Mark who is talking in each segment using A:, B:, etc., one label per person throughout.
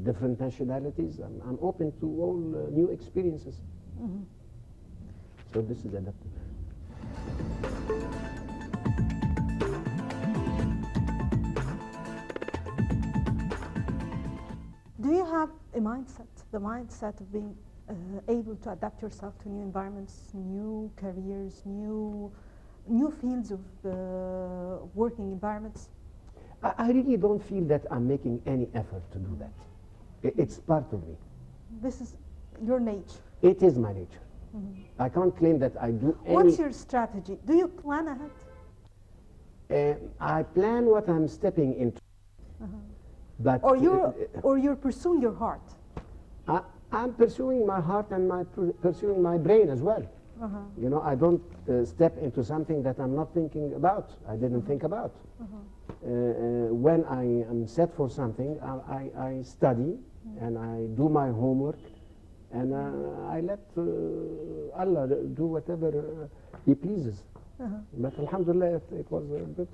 A: different nationalities. I'm open to all new experiences.
B: Mm-hmm.
A: So this is adaptive.
B: Do you have a mindset, the mindset of being able to adapt yourself to new environments, new careers, new fields of working environments?
A: I really don't feel that I'm making any effort to do that. It's part of me.
B: This is your nature.
A: It is my nature.
B: Mm-hmm.
A: I can't claim that I do any...
B: What's your strategy? Do you plan ahead?
A: I plan what I'm stepping into.
B: Uh-huh.
A: But
B: or you're pursuing your heart?
A: I'm pursuing my heart and pursuing my brain as well.
B: Uh-huh.
A: You know, I don't step into something that I'm not thinking about, I didn't think about. When I am set for something, I study and I do my homework, and I let Allah do whatever He pleases. But alhamdulillah, it was good.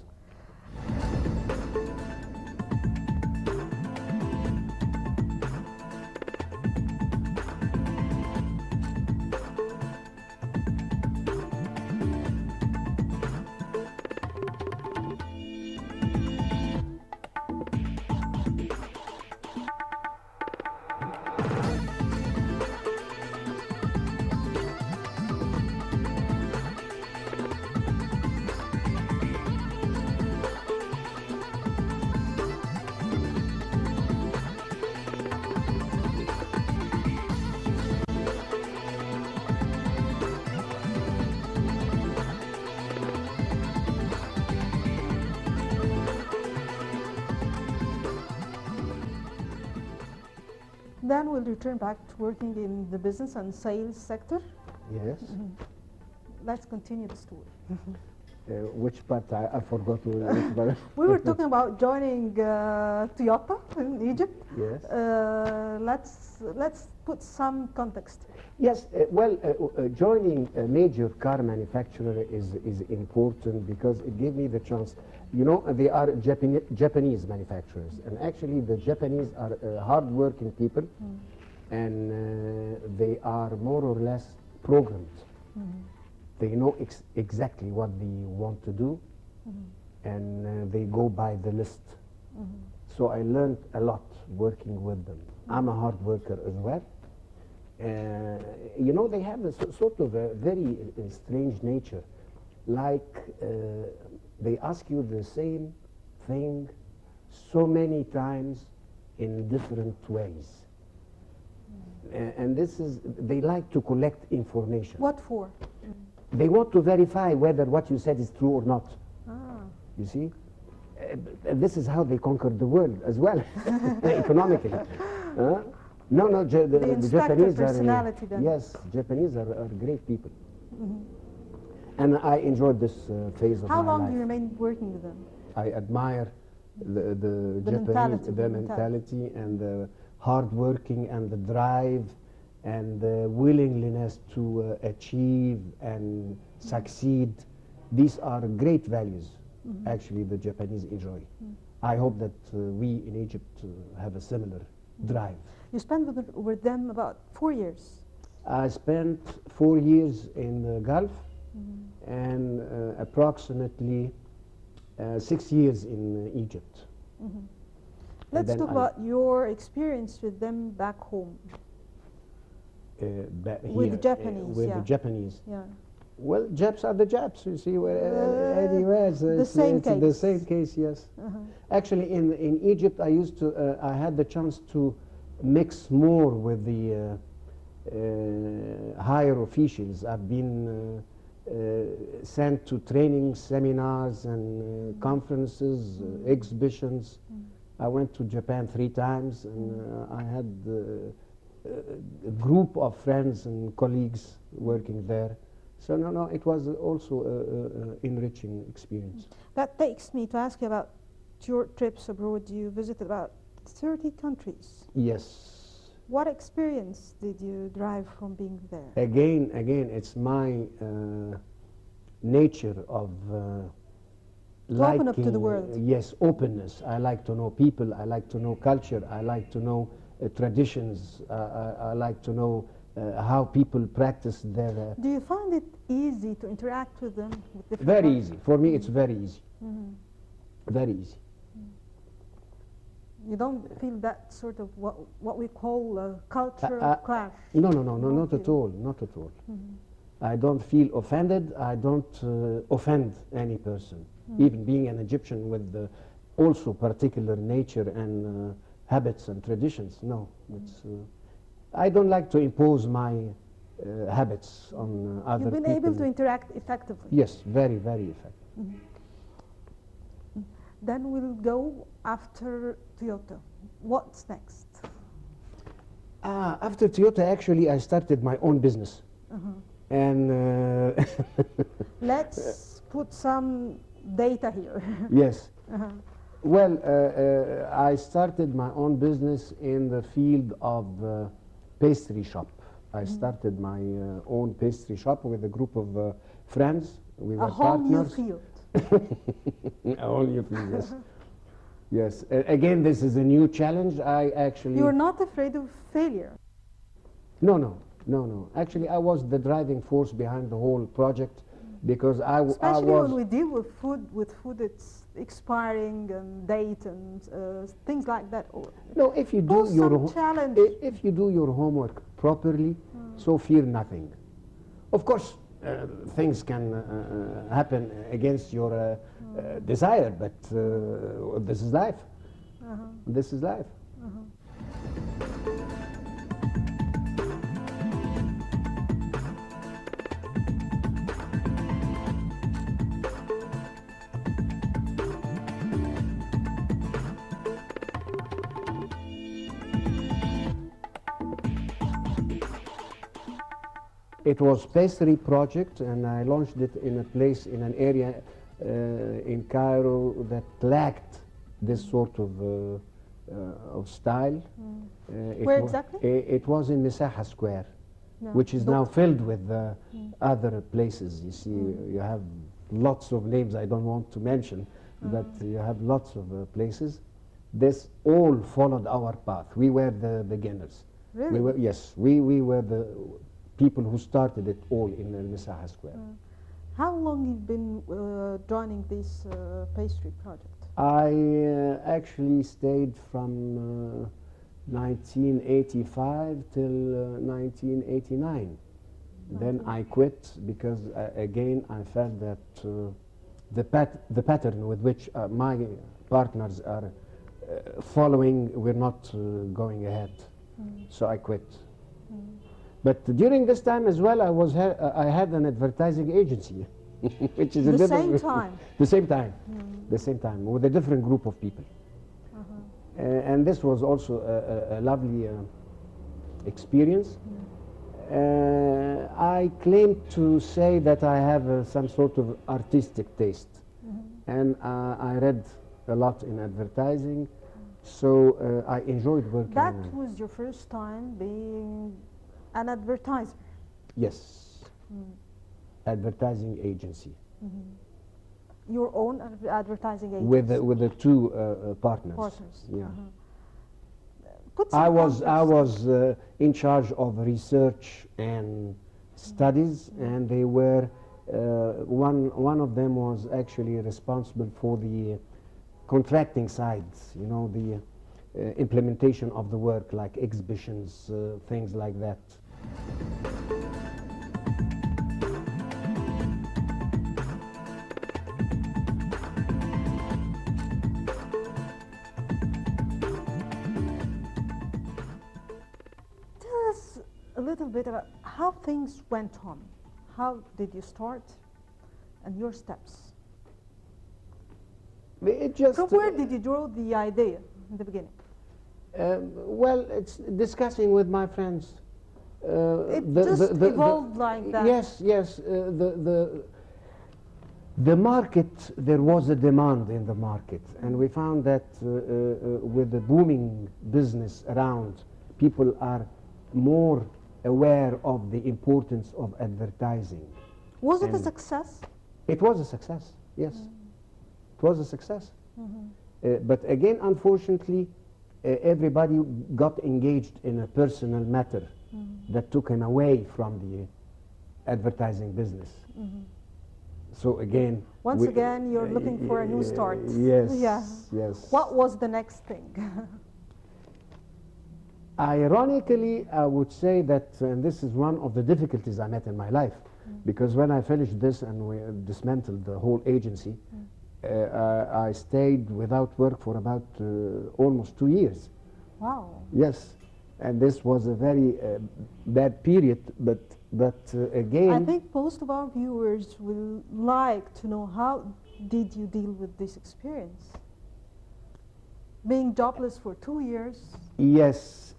B: Then we'll return back to working in the business and sales sector.
A: Yes.
B: Let's continue the story.
A: Which part? I forgot.
B: We were talking about joining Toyota in Egypt.
A: Yes.
B: Let's put some context.
A: Yes. Joining a major car manufacturer is important because it gave me the chance. You know, they are Japanese manufacturers, and actually the Japanese are hard-working people, and they are more or less programmed. They know exactly what they want to do, and they go by the list. So I learned a lot working with them. I'm a hard worker as well. You know, they have a sort of a very strange nature. Like, they ask you the same thing so many times in different ways. And this is, they like to collect information.
B: What for?
A: They want to verify whether what you said is true or not. You see? This is how they conquered the world as well, economically. No, the Japanese are, yes, Japanese are great people. And I enjoyed this phase of my life.
B: How long do you remain working with them?
A: I admire the Japanese, mentality and the hard working and the drive and the willingness to achieve and succeed. These are great values, actually, the Japanese enjoy. I hope that we in Egypt have a similar drive.
B: You spent with them about 4 years.
A: I spent 4 years in the Gulf and approximately 6 years in Egypt.
B: Let's talk about your experience with them back home. With the Japanese,
A: with the Japanese.
B: Yeah.
A: Well, Japs are the Japs, you see, anywhere.
B: The same case.
A: The same case, yes. Actually, in Egypt, I had the chance to mix more with the higher officials. I've been sent to training seminars and conferences, exhibitions. I went to Japan 3 times, and I had a group of friends and colleagues working there. So no, it was also an enriching experience.
B: That takes me to ask you about your trips abroad. You visited about 30 countries.
A: Yes.
B: What experience did you derive from being there?
A: Again, it's my nature of
B: open up to the world.
A: Yes, openness. I like to know people. I like to know culture. I like to know traditions. I like to know how people practice their.
B: Do you find it easy to interact with them? With different
A: Very
B: cultures?
A: easy. For me, it's very easy.
B: Mhm.
A: Very easy.
B: You don't feel that sort of what we call a cultural clash?
A: No, no, no, no,
B: You
A: not
B: don't
A: at
B: feel-
A: all. Not at all.
B: Mhm.
A: I don't feel offended. I don't offend any person. Even being an Egyptian with also particular nature and habits and traditions. No, it's, I don't like to impose my habits on other
B: You've been
A: people.
B: able to interact effectively.
A: Yes, very, very effective.
B: Then we'll go after Toyota. What's next?
A: After Toyota, actually, I started my own business. And
B: Let's put some data here.
A: yes. Well, I started my own business in the field of pastry shop. I started my own pastry shop with a group of friends. We
B: A
A: were
B: whole new
A: partners.
B: field.
A: A whole new field, yes. Yes. Again, this is a new challenge. I actually.
B: You're not afraid of failure.
A: No, no, no, no. Actually, I was the driving force behind the whole project because I
B: Especially
A: was.
B: when we deal with food it's expiring and date and things like that.
A: No, if you do
B: Pose
A: your
B: some challenge.
A: if you do your homework properly, so fear nothing. Of course, things can happen against your desire, but this is life. This is life. It was pastry project, and I launched it in a place, in an area in Cairo that lacked this sort of style.
B: Where exactly?
A: It was in Misaha Square,
B: No.
A: which is now filled with other places. You see, you have lots of names I don't want to mention, but you have lots of places. This all followed our path. We were the beginners.
B: Really?
A: We were, yes, we were the people who started it all in Misaha Square.
B: How long you've been joining this pastry project?
A: I actually stayed from 1985 till 1989. Then I quit because again I felt that the pattern with which my partners are following, we're not going ahead. So I quit. But during this time as well, I had an advertising agency, which is a
B: The
A: different.
B: same time?
A: The same time. The same time, with a different group of people. And this was also a lovely experience. I claim to say that I have some sort of artistic taste. And I read a lot in advertising, so I enjoyed working.
B: That was your first time being an advertiser?
A: Yes. Advertising agency.
B: Your own advertising agency?
A: With the two partners.
B: Partners.
A: Yeah.
B: Put some
A: I
B: context.
A: was in charge of research and studies, and they were one of them was actually responsible for the contracting side. You know, the implementation of the work, like exhibitions, things like that.
B: Tell us a little bit about how things went on. How did you start and your steps?
A: It just
B: From where did you draw the idea in the beginning?
A: well, it's discussing with my friends.
B: It just evolved like that.
A: Yes, yes. The market, there was a demand in the market, and we found that with the booming business around, people are more aware of the importance of advertising.
B: Was it a
A: And
B: success?
A: It was a success, yes. It was a success. But again, unfortunately, everybody got engaged in a personal matter that took him away from the advertising business. So again,
B: once again, you're looking for a new start.
A: Yes,
B: Yeah.
A: yes.
B: What was the next thing?
A: Ironically, I would say that, and this is one of the difficulties I met in my life, because when I finished this and we dismantled the whole agency, I stayed without work for about almost 2 years.
B: Wow.
A: Yes, and this was a very bad period, but again...
B: I think most of our viewers will like to know, how did you deal with this experience? Being jobless for 2 years?
A: Yes,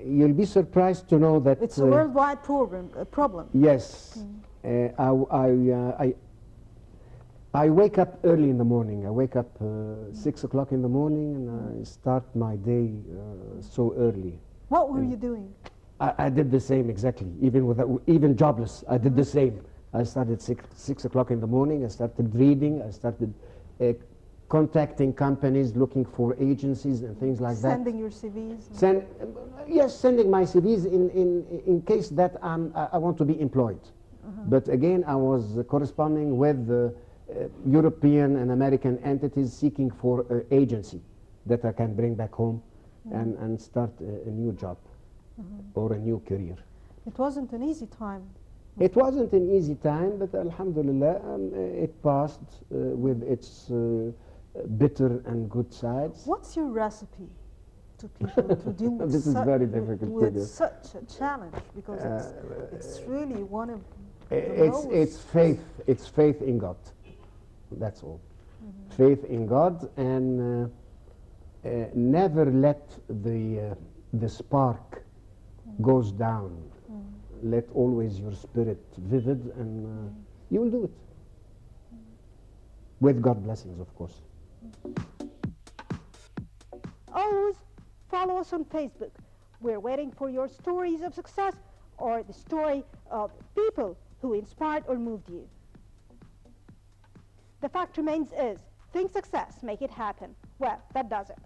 A: you'll be surprised to know that...
B: It's a worldwide problem.
A: Yes. I wake up early in the morning. I wake up 6 o'clock in the morning, and I start my day so early.
B: What were you doing?
A: I did the same exactly, even jobless. I did the same. I started 6 o'clock in the morning. I started reading. I started contacting companies, looking for agencies and things like that.
B: Sending your CVs?
A: Yes, sending my CVs in case that I want to be employed. But again, I was corresponding with European and American entities seeking for an agency that I can bring back home and start a new job or a new career.
B: It wasn't an easy time.
A: It wasn't an easy time, but alhamdulillah, it passed with its bitter and good sides.
B: What's your recipe to people to deal with,
A: this is very difficult
B: with such a challenge? Because it's really one of the
A: it's faith. It's faith in God. That's all. Faith in God, and never let the spark goes down. Let always your spirit vivid, and you will do it. With God blessings, of course.
C: Always follow us on Facebook. We're waiting for your stories of success or the story of people who inspired or moved you. The fact remains is, think success, make it happen. Well, that does it.